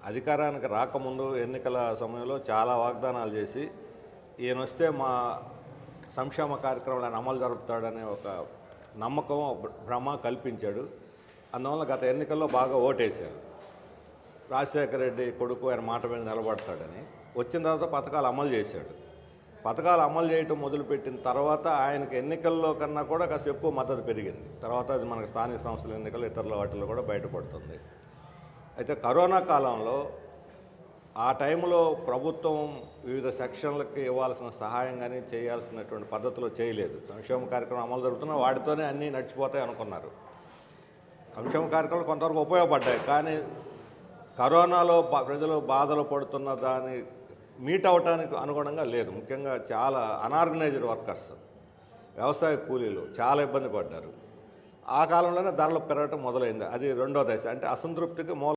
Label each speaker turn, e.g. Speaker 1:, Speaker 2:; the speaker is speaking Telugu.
Speaker 1: అధికారానికి రాకముందు ఎన్నికల సమయంలో చాలా వాగ్దానాలు చేసి ఈయన వస్తే మా సంక్షేమ కార్యక్రమాలను అమలు జరుపుతాడనే ఒక నమ్మకం భ్రమ కల్పించాడు. అందువల్ల గత ఎన్నికల్లో బాగా ఓటేశారు. రాజశేఖర రెడ్డి కొడుకు ఆయన మాట మీద నిలబడతాడని. వచ్చిన తర్వాత పథకాలు అమలు చేశాడు. పథకాలు అమలు చేయటం మొదలుపెట్టిన తర్వాత ఆయనకి ఎన్నికల్లో కన్నా కూడా కాస్త ఎక్కువ మద్దతు పెరిగింది. తర్వాత అది మనకు స్థానిక సంస్థల ఎన్నికలు ఇతరుల వాటిల్లో కూడా బయటపడుతుంది. అయితే కరోనా కాలంలో ఆ టైంలో ప్రభుత్వం వివిధ సెక్షన్లకి ఇవ్వాల్సిన సహాయం కానీ చేయాల్సినటువంటి పద్ధతిలో చేయలేదు. సంక్షేమ కార్యక్రమం అమలు జరుగుతున్నా వాటితోనే అన్నీ నడిచిపోతాయి అనుకున్నారు. సంక్షేమ కార్యక్రమాలు కొంతవరకు ఉపయోగపడ్డాయి, కానీ కరోనాలో ప్రజలు బాధలు పడుతున్న దాన్ని మీట్ అవ్వటానికి అనుగుణంగా లేదు. ముఖ్యంగా చాలా అనార్గనైజ్డ్ వర్కర్స్, వ్యవసాయ కూలీలు చాలా ఇబ్బంది పడ్డారు. ఆ కాలంలోనే ధరలు పెరగటం మొదలైంది. అది రెండో దశ. అంటే అసంతృప్తికి